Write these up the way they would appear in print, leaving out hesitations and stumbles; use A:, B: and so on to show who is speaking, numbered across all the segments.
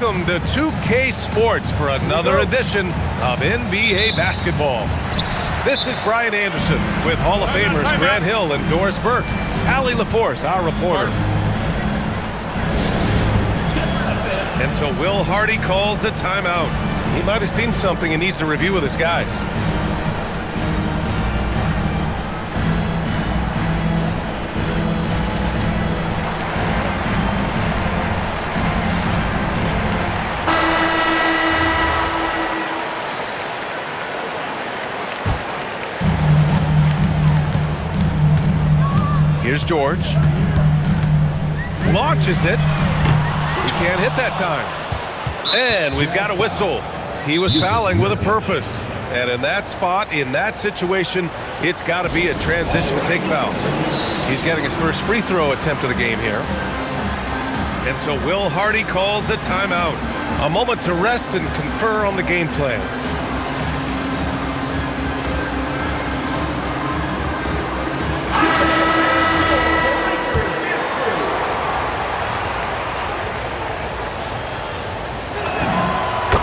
A: Welcome to 2K Sports for another edition of NBA basketball. This is Brian Anderson with Hall of Famers Grant Hill and Doris Burke. Allie LaForce, our reporter. And so Will Hardy calls the timeout. He might have seen something and needs to review with his guys. Here's George. Launches it. He can't hit that time. And we've got a whistle. He was fouling with a purpose. And in that spot, in that situation, it's got to be a transition to take foul. He's getting his first free throw attempt of the game here. And so Will Hardy calls the timeout. A moment to rest and confer on the game plan.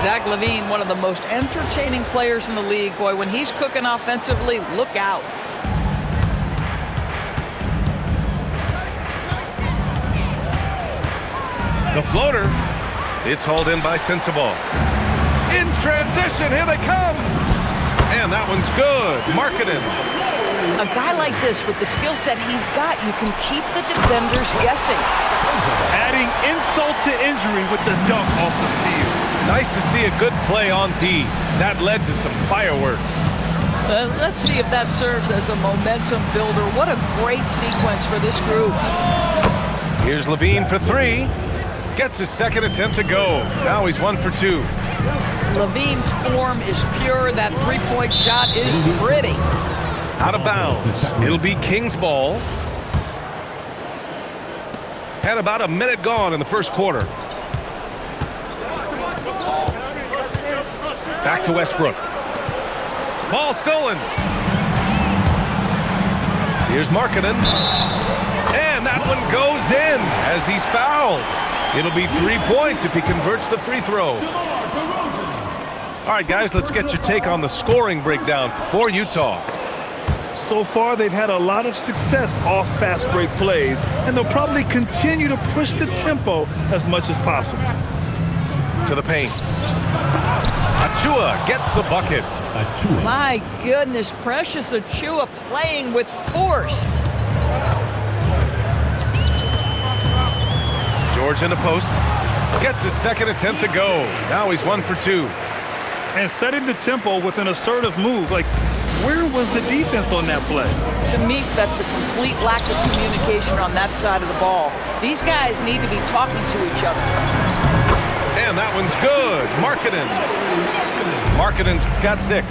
B: Zach LaVine, one of the most entertaining players in the league. Boy, when he's cooking offensively, look out.
A: The floater. It's hauled in by Sensabaugh. In transition, here they come. And that one's good. Marketing.
B: A guy like this, with the skill set he's got, you can keep the defenders guessing.
C: Adding insult to injury with the dunk off the steal.
A: Nice to see a good play on D. That led to some fireworks.
B: Let's see if that serves as a momentum builder. What a great sequence for this group.
A: Here's LaVine for three. Gets his second attempt to go. Now he's 1 for 2.
B: LaVine's form is pure. That three-point shot is pretty.
A: Out of bounds. It'll be King's ball. Had about a minute gone in the first quarter. Back to Westbrook. Ball stolen. Here's Markkanen. And that one goes in as he's fouled. It'll be 3 points if he converts the free throw. All right, guys, let's get your take on the scoring breakdown for Utah.
C: So far, they've had a lot of success off fast break plays, and they'll probably continue to push the tempo as much as possible.
A: To the paint. Achua gets the bucket.
B: My goodness, Precious Achua playing with force.
A: George in the post. Gets his second attempt to go. Now he's 1 for 2.
C: And setting the tempo with an assertive move. Like, where was the defense on that play?
B: To me, that's a complete lack of communication on that side of the ball. These guys need to be talking to each other.
A: And that one's good. Markkanen. Markkanen's got 6.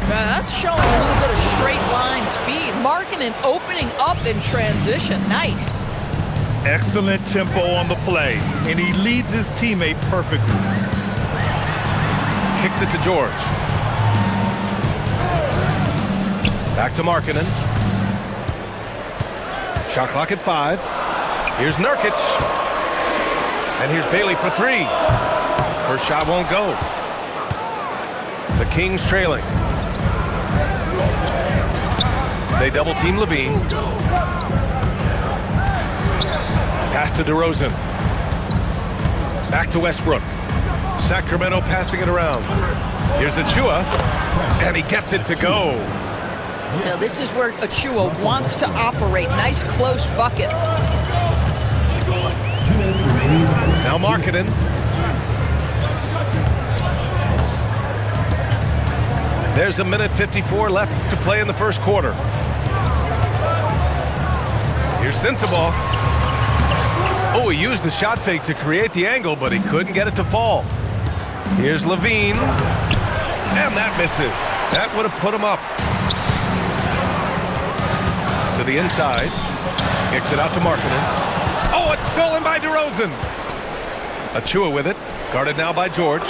B: That's showing a little bit of straight line speed. Markkanen opening up in transition. Nice.
C: Excellent tempo on the play, and he leads his teammate perfectly.
A: Kicks it to George. Back to Markkanen. Shot clock at 5. Here's Nurkic. And here's Bailey for 3. First shot won't go. The Kings trailing. They double team LaVine. Pass to DeRozan. Back to Westbrook. Sacramento passing it around. Here's Achua. And he gets it to go.
B: Now this is where Achua wants to operate. Nice close bucket.
A: Now Markkanen. There's a minute 54 left to play in the first quarter. Here's Sensabaugh. Oh, he used the shot fake to create the angle, but he couldn't get it to fall. Here's LaVine. And that misses. That would have put him up. To the inside. Kicks it out to Markkanen. Oh, it's stolen by DeRozan. Achua with it. Guarded now by George.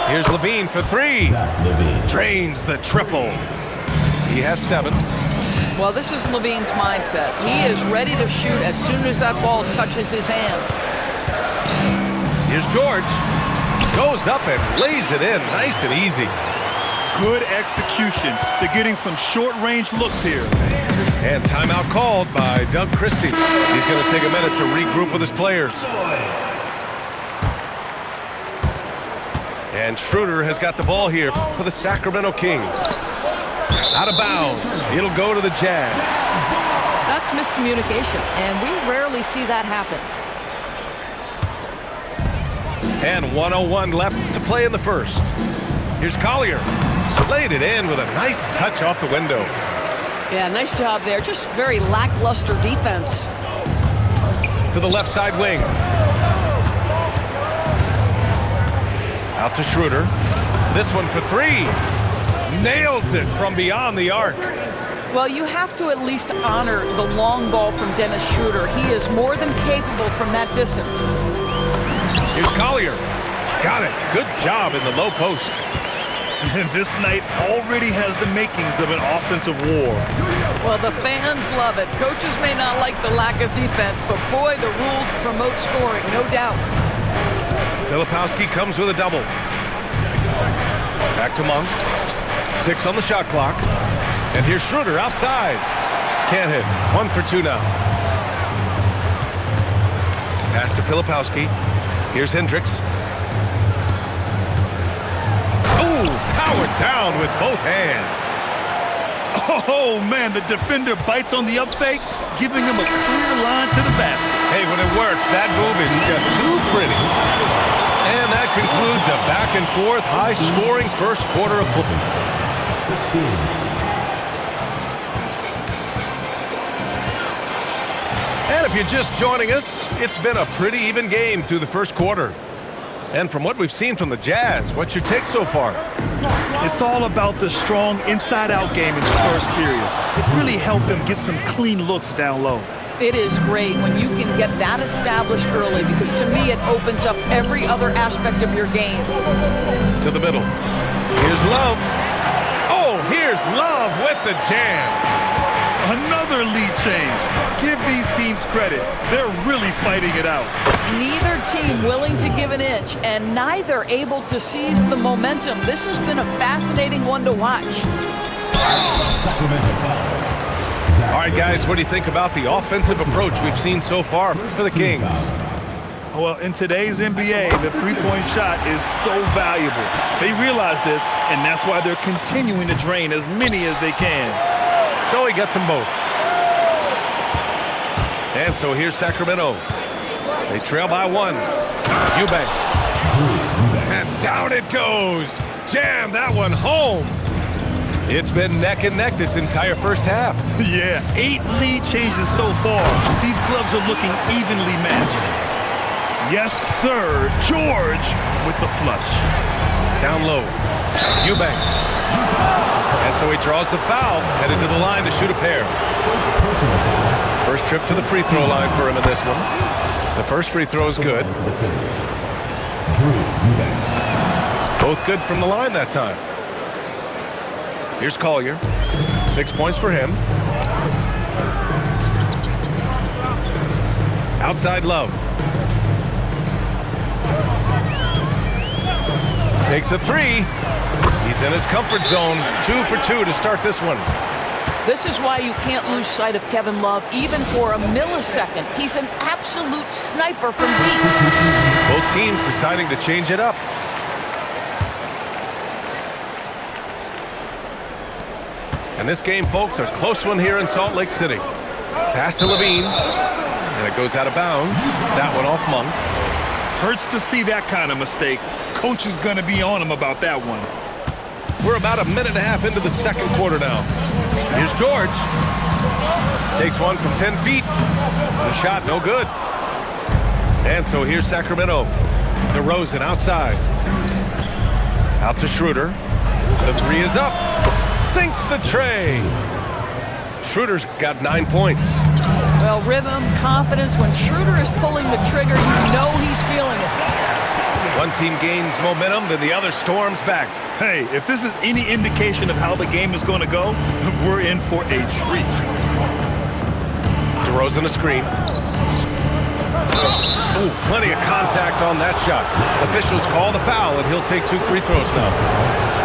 A: Here's LaVine for 3. Drains the triple. He has 7.
B: Well, this is LaVine's mindset. He is ready to shoot as soon as that ball touches his hand.
A: Here's George. Goes up and lays it in nice and easy.
C: Good execution. They're getting some short-range looks here.
A: And timeout called by Doug Christie. He's going to take a minute to regroup with his players. And Schroeder has got the ball here for the Sacramento Kings. Out of bounds. It'll go to the Jazz.
B: That's miscommunication, and we rarely see that happen.
A: And 1:01 left to play in the first. Here's Collier. Laid it in with a nice touch off the window.
B: Yeah, nice job there. Just very lackluster defense.
A: To the left side wing. Out to Schroeder. This one for three. Nails it from beyond the arc.
B: Well, you have to at least honor the long ball from Dennis Schroeder. He is more than capable from that distance.
A: Here's Collier. Got it. Good job in the low post.
C: And this night already has the makings of an offensive war.
B: Well, the fans love it. Coaches may not like the lack of defense, but boy, the rules promote scoring, no doubt.
A: Filipowski comes with a double. Back to Monk. 6 on the shot clock. And here's Schroeder outside. Can't hit. 1 for 2 now. Pass to Filipowski. Here's Hendricks. Oh, powered down with both hands.
C: Oh, man, the defender bites on the up fake, giving him a clear line to the basket.
A: Hey, when it works, that move is just too pretty. And that concludes a back-and-forth, high-scoring first quarter of football. 16. And if you're just joining us, it's been a pretty even game through the first quarter. And from what we've seen from the Jazz, what's your take so far?
C: It's all about the strong inside-out game in the first period. It's really helped them get some clean looks down low.
B: It is great when you can get that established early, because to me it opens up every other aspect of your game.
A: To the middle. Here's Love. Oh, here's Love with the jam.
C: Another lead change. Give these teams credit. They're really fighting it out.
B: Neither team willing to give an inch, and neither able to seize the momentum. This has been a fascinating one to watch.
A: All right, guys, what do you think about the offensive approach we've seen so far for the Kings?
C: Well, in today's NBA, the three-point shot is so valuable. They realize this, and that's why they're continuing to drain as many as they can.
A: So he gets them both. And so here's Sacramento. They trail by 1. Eubanks. And down it goes. Jam that one home. It's been neck and neck this entire first half.
C: Yeah, 8 lead changes so far. These clubs are looking evenly matched. Yes, sir. George with the flush.
A: Down low. Eubanks. And so he draws the foul, headed to the line to shoot a pair. First trip to the free throw line for him in this one. The first free throw is good. Both good from the line that time. Here's Collier. 6 points for him. Outside Love. Takes a 3. He's in his comfort zone. 2 for 2 to start this one.
B: This is why you can't lose sight of Kevin Love, even for a millisecond. He's an absolute sniper from deep.
A: Both teams deciding to change it up. And this game, folks, a close one here in Salt Lake City. Pass to Levine. And it goes out of bounds. That one off Monk.
C: Hurts to see that kind of mistake. Coach is going to be on him about that one.
A: We're about a minute and a half into the second quarter now. Here's George. Takes one from 10 feet. The shot no good. And so here's Sacramento. DeRozan outside. Out to Schroeder. The 3 is up. Sinks the tray. Schroeder's got 9 points.
B: Well, rhythm, confidence. When Schroeder is pulling the trigger, you know he's feeling it.
A: One team gains momentum, then the other storms back.
C: Hey, if this is any indication of how the game is going to go, we're in for a treat.
A: DeRozan a screen. Ooh, plenty of contact on that shot. Officials call the foul, and he'll take 2 free throws now.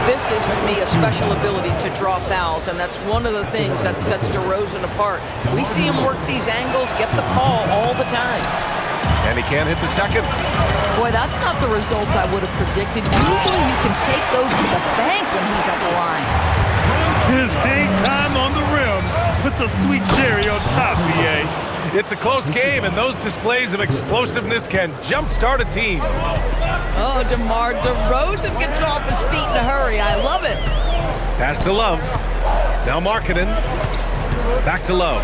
B: This is, to me, a special ability to draw fouls, and that's one of the things that sets DeRozan apart. We see him work these angles, get the call all the time.
A: And he can't hit the second.
B: Boy, that's not the result I would have predicted. Usually you can take those to the bank when he's at the line.
C: His hang time on the rim puts a sweet cherry on top, BA.
A: It's a close game, and those displays of explosiveness can jumpstart a team.
B: Oh, DeMar DeRozan gets off his feet in a hurry. I love it.
A: Pass to Love. Now Markkanen. Back to Love.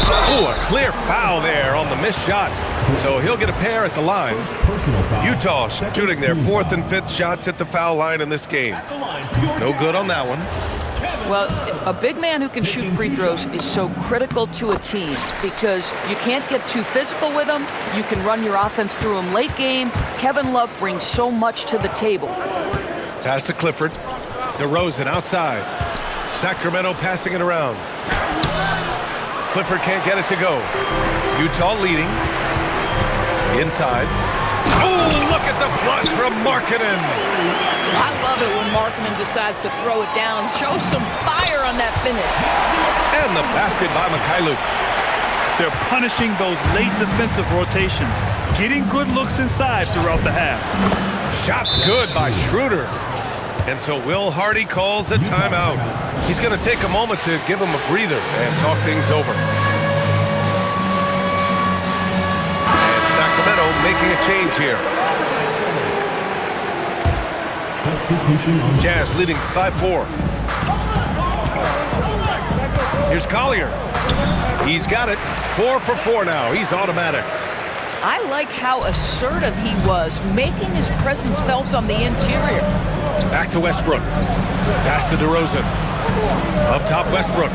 A: Ooh, a clear foul there on the missed shot. So he'll get a pair at the line. Utah shooting their 4th and 5th shots at the foul line in this game. No good on that one.
B: Well, a big man who can shoot free throws is so critical to a team because you can't get too physical with him. You can run your offense through him late game. Kevin Love brings so much to the table.
A: Pass to Clifford. DeRozan outside. Sacramento passing it around. Clifford can't get it to go. Utah leading. Inside. Oh, look at the flush from Markkanen.
B: I love it when Markkanen decides to throw it down. Show some fire on that finish.
A: And the basket by Mikhailuk.
C: They're punishing those late defensive rotations, getting good looks inside throughout the half.
A: Shots good by Schroeder. And so Will Hardy calls the timeout. He's going to take a moment to give him a breather and talk things over. And Sacramento making a change here. Jazz leading by 4. Here's Collier. He's got it. 4 for 4 now. He's automatic.
B: I like how assertive he was, making his presence felt on the interior.
A: Back to Westbrook. Pass to DeRozan. Up top, Westbrook.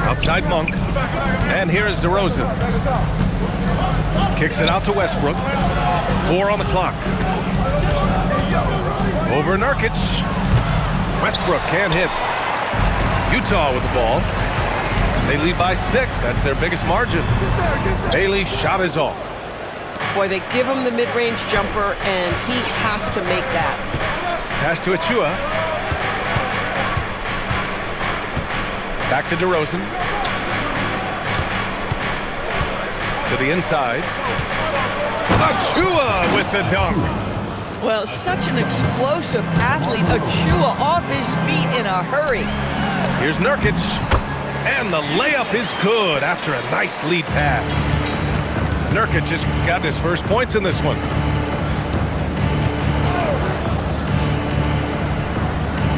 A: Outside Monk. And here's DeRozan. Kicks it out to Westbrook. 4 on the clock. Over Nurkic. Westbrook can't hit. Utah with the ball. They lead by 6. That's their biggest margin. Bailey's shot is off.
B: Boy, they give him the mid-range jumper, and he has to make that.
A: Pass to Achua. Back to DeRozan. To the inside. Achua with the dunk.
B: Well, such an explosive athlete. Achua off his feet in a hurry.
A: Here's Nurkic. And the layup is good after a nice lead pass. Nurkic just got his first points in this one.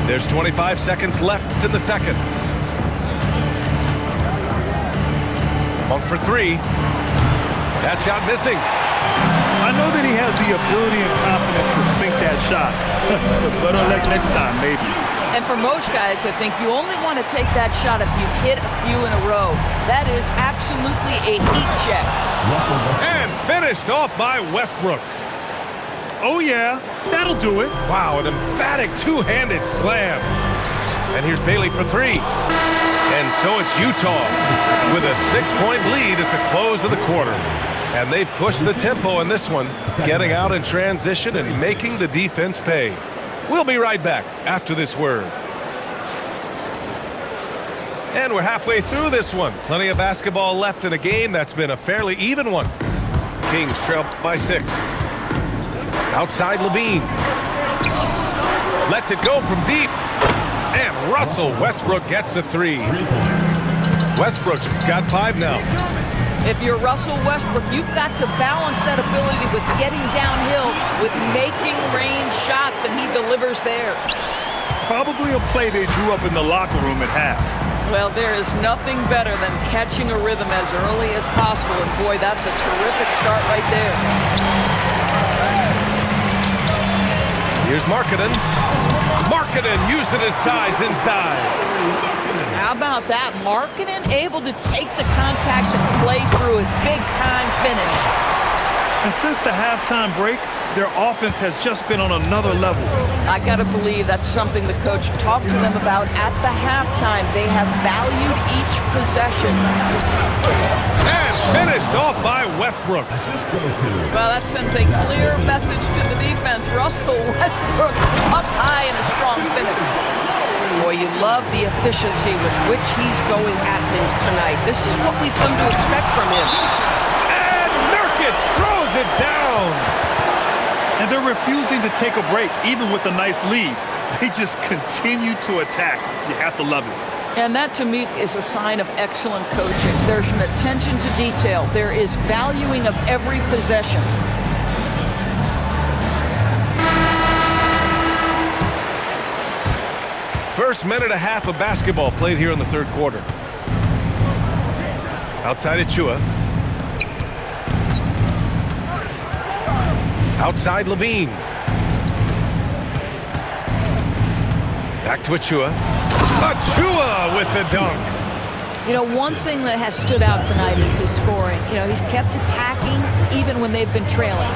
A: There's 25 seconds left in the second. Monk for 3. That shot missing.
C: I know that he has the ability and confidence to sink that shot. But next time, maybe.
B: And for most guys, I think you only want to take that shot if you've hit a few in a row. That is absolutely a heat check.
A: And finished off by Westbrook.
C: Oh, yeah. That'll do it.
A: Wow, an emphatic two-handed slam. And here's Bailey for 3. And so it's Utah with a 6-point lead at the close of the quarter. And they've pushed the tempo in this one, getting out in transition and making the defense pay. We'll be right back after this word. And we're halfway through this one. Plenty of basketball left in a game that's been a fairly even one. Kings trail by 6. Outside Levine. Lets it go from deep. And Russell Westbrook gets a 3. Westbrook's got 5 now.
B: If you're Russell Westbrook, you've got to balance that ability with getting downhill, with making range shots, and he delivers there.
C: Probably a play they drew up in the locker room at half.
B: Well, there is nothing better than catching a rhythm as early as possible, and boy, that's a terrific start right there.
A: Here's Markkanen. Markkanen using his size inside.
B: How about that? Markkanen able to take the contact and play through it. Big time finish.
C: And since the halftime break, their offense has just been on another level.
B: I got to believe that's something the coach talked to them about at the halftime. They have valued each possession.
A: And finished off by Westbrook.
B: Well, that sends a clear message to the defense. Russell Westbrook up high in a strong finish. Boy, you love the efficiency with which he's going at things tonight. This is what we've come to expect from him.
A: And Nurkic throws it down.
C: And they're refusing to take a break, even with a nice lead. They just continue to attack. You have to love it.
B: And that, to me, is a sign of excellent coaching. There's an attention to detail. There is valuing of every possession.
A: First minute and a half of basketball played here in the third quarter. Outside Achua. Outside Levine. Back to Achua. Achua with the dunk.
B: You know, one thing that has stood out tonight is his scoring. You know, he's kept attacking even when they've been trailing.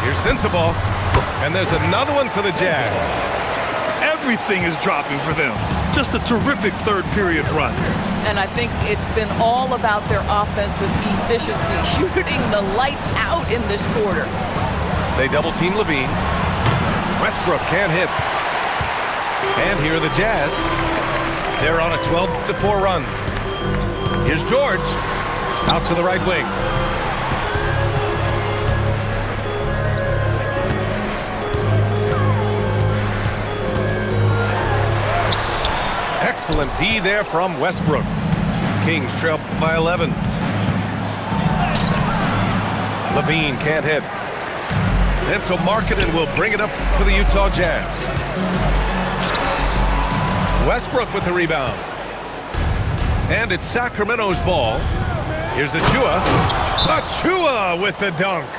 A: Here's Sensabaugh. And there's another one for the Jazz.
C: Everything is dropping for them. Just a terrific third period run.
B: And I think it's been all about their offensive efficiency, shooting the lights out in this quarter.
A: They double team Levine. Westbrook can't hit. And here are the Jazz. They're on a 12-4 run. Here's George. Out to the right wing. Excellent D there from Westbrook. Kings trail by 11. Levine can't hit. And so Markkanen will bring it up for the Utah Jazz. Westbrook with the rebound. And it's Sacramento's ball. Here's Achua. Achua with the dunk.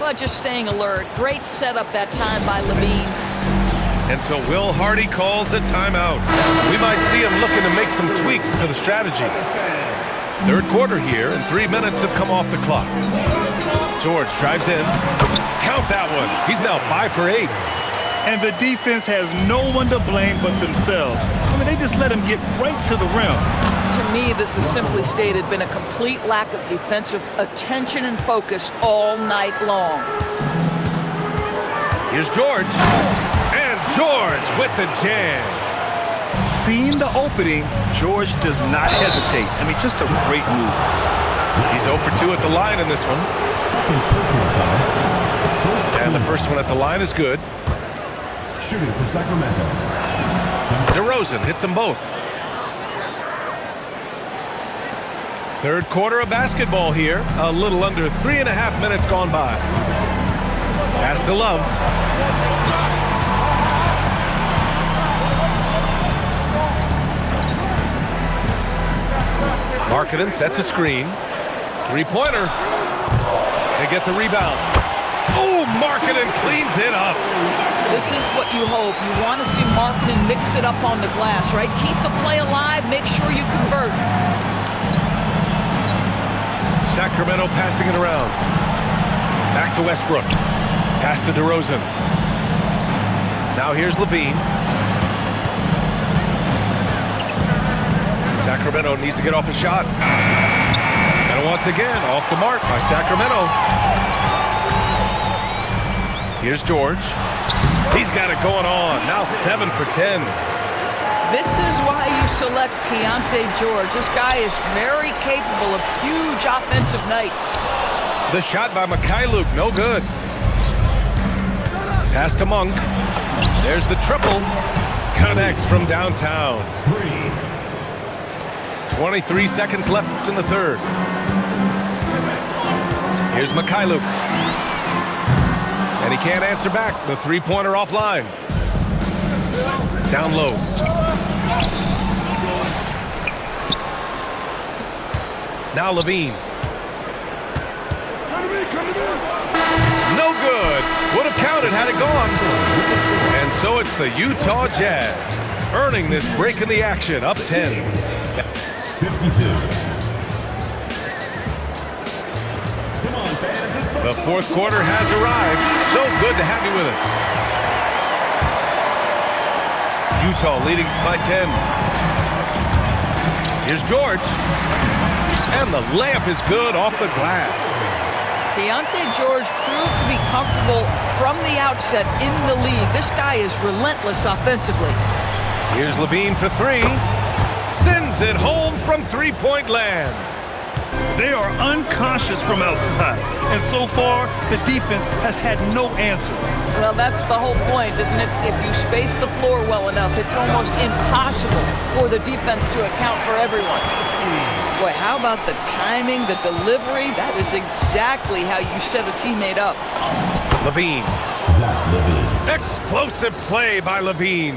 B: Well, just staying alert. Great setup that time by Levine.
A: And so Will Hardy calls the timeout. We might see him looking to make some tweaks to the strategy. Third quarter here, and 3 minutes have come off the clock. George drives in. Count that one. He's now 5 for 8.
C: And the defense has no one to blame but themselves. I mean, they just let him get right to the rim.
B: To me, this has simply stated been a complete lack of defensive attention and focus all night long.
A: Here's George. And George with the jam.
C: Seeing the opening, George does not hesitate. I mean, just a great move.
A: He's 0 for 2 at the line in this one. And the first one at the line is good.
D: Shooting for Sacramento.
A: DeRozan hits them both. Third quarter of basketball here. A little under 3.5 minutes gone by. Pass to Love. Markkanen sets a screen. Three-pointer. They get the rebound. Oh, Markkanen cleans it up.
B: This is what you hope. You want to see Markkanen mix it up on the glass, right? Keep the play alive. Make sure you convert.
A: Sacramento passing it around. Back to Westbrook. Pass to DeRozan. Now here's Levine. Sacramento needs to get off a shot. And once again, off the mark by Sacramento. Here's George. He's got it going on. Now 7 for 10.
B: This is why you select Keontae George. This guy is very capable of huge offensive nights.
A: The shot by Mikhailuk, no good. Pass to Monk. There's the triple. Connects from downtown. 23 seconds left in the third. Here's Mikhailuk. And he can't answer back. The three-pointer offline. Down low. Now Levine. No good. Would have counted had it gone. And so it's the Utah Jazz earning this break in the action, up 10.
D: 52. Come on, fans. It's
A: The The fourth quarter has arrived. So good to have you with us. Utah leading by 10. Here's George. And the layup is good off the glass.
B: Deontay George proved to be comfortable from the outset in the league. This guy is relentless offensively.
A: Here's Levine for three. Sends it home from three-point land.
C: They are unconscious from outside, and so far, the defense has had no answer.
B: Well, that's the whole point, isn't it? If you space the floor well enough, it's almost impossible for the defense to account for everyone. Boy, how about the timing, the delivery? That is exactly how you set a teammate up.
A: Levine. Explosive play by Levine.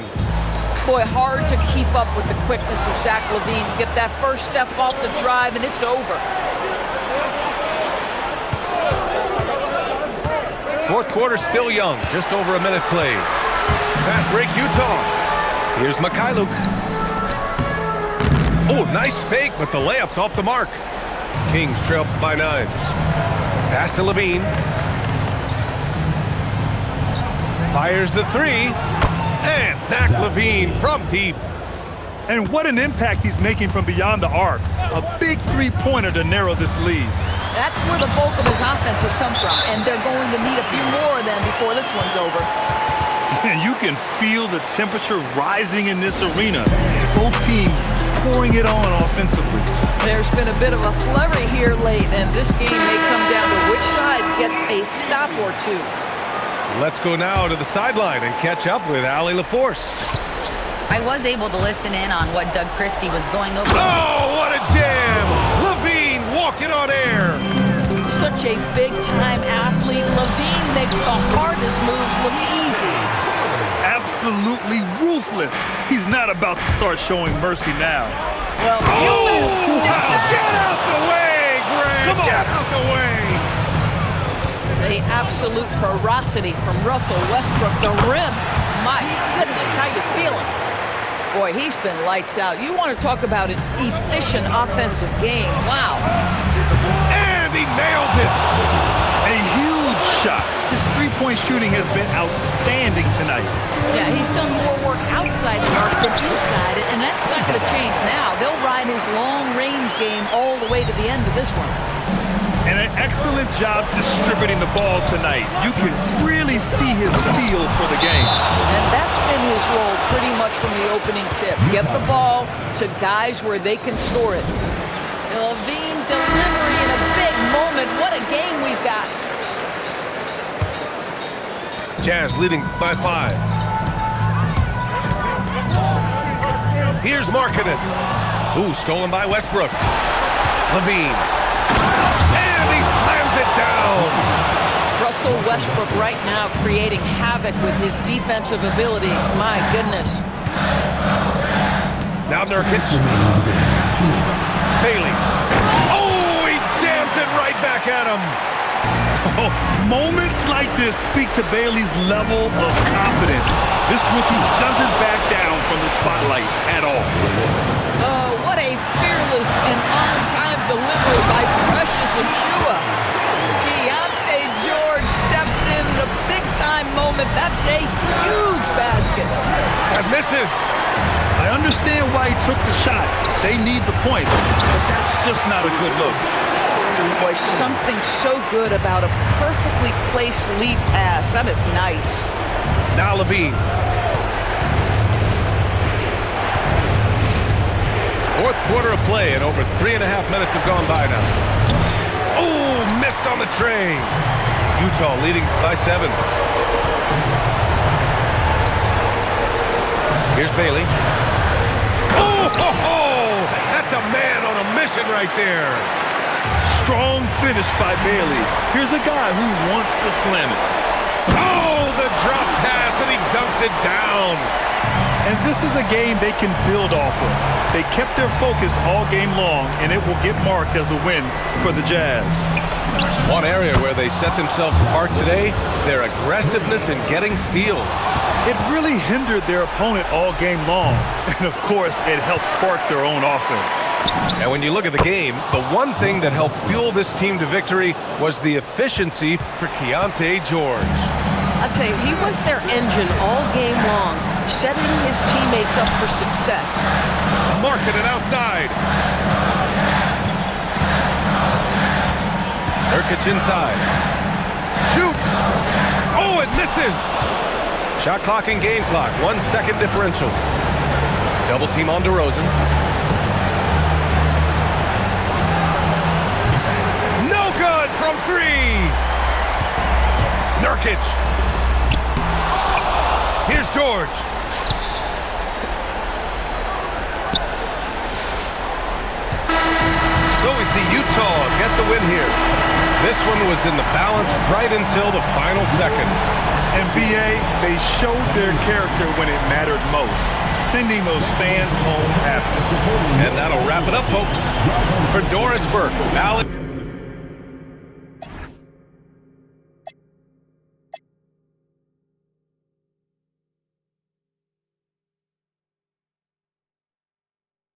B: Boy, hard to keep up with the quickness of Zach Levine. You get that first step off the drive, and it's over.
A: Fourth quarter still young, just over a minute played. Fast break Utah. Here's Mikhailuk. Oh, nice fake, but the layup's off the mark. Kings trail by 9. Pass to Levine. Fires the three. And Zach Levine from deep.
C: And what an impact he's making from beyond the arc. A big three-pointer to narrow this lead.
B: That's where the bulk of his offense has come from, and they're going to need a few more of them before this one's over.
C: And you can feel the temperature rising in this arena. Both teams pouring it on offensively.
B: There's been a bit of a flurry here late, and this game may come down to which side gets a stop or two.
A: Let's go now to the sideline and catch up with Allie LaForce.
E: I was able to listen in on what Doug Christie was going over.
A: Oh, what a jam! Levine walking on air.
B: Such a big-time athlete. Levine makes the hardest moves look easy.
C: Absolutely ruthless. He's not about to start showing mercy now.
B: Well,
A: Get out the way, Greg!
C: Come on.
A: Get out the way!
B: the absolute ferocity from Russell Westbrook. The rim, my goodness, how you feeling? Boy, he's been lights out. You want to talk about an efficient offensive game. Wow.
A: And he nails it.
C: A huge shot. His three-point shooting has been outstanding tonight.
B: Yeah, he's done more work outside the arc than inside it, and that's not going to change now. They'll ride his long-range game all the way to the end of this one.
C: And an excellent job distributing the ball tonight. You can really see his feel for the game.
B: And that's been his role pretty much from the opening tip. Get the ball to guys where they can score it. Levine delivery in a big moment. What a game we've got.
A: Jazz leading by 5. Here's Markkanen. Ooh, stolen by Westbrook. Levine. And he slams it down.
B: Russell Westbrook right now creating havoc with his defensive abilities. My goodness.
A: Now Nurkic. Bailey. Oh, he jams it right back at him.
C: Oh, moments like this speak to Bailey's level of confidence. This rookie doesn't back down from the spotlight at all.
B: Oh, what a fearless and on-time delivery by Precious Achiuwa. Deontay George steps in a big-time moment. That's a huge basket.
A: And misses.
C: I understand why he took the shot. They need the point, but that's just not a good look.
B: Boy, something so good about a perfectly placed lead pass. That is nice.
A: Now Levine. Fourth quarter of play, and over 3.5 minutes have gone by now. Oh, missed on the tray. Utah leading by 7. Here's Bailey. Oh, ho, ho! That's a man on a mission right there.
C: Strong finish by Bailey. Here's a guy who wants to slam it.
A: Oh, the drop pass, and he dunks it down.
C: And this is a game they can build off of. They kept their focus all game long, and it will get marked as a win for the Jazz.
A: One area where they set themselves apart today, their aggressiveness in getting steals.
C: It really hindered their opponent all game long. And, of course, it helped spark their own offense.
A: And when you look at the game, the one thing that helped fuel this team to victory was the efficiency for Keontae George.
B: I'll tell you, he was their engine all game long, setting his teammates up for success.
A: Marking it outside. Nurkic inside. Shoots. Oh, it misses. Shot clock and game clock. 1 second differential. Double team on DeRozan. No good from 3. Nurkic. Here's George. So we see Utah get the win here. This one was in the balance right until the final seconds.
C: NBA, they showed their character when it mattered most, sending those fans home happy.
A: And that'll wrap it up, folks. For Doris Burke, Alex.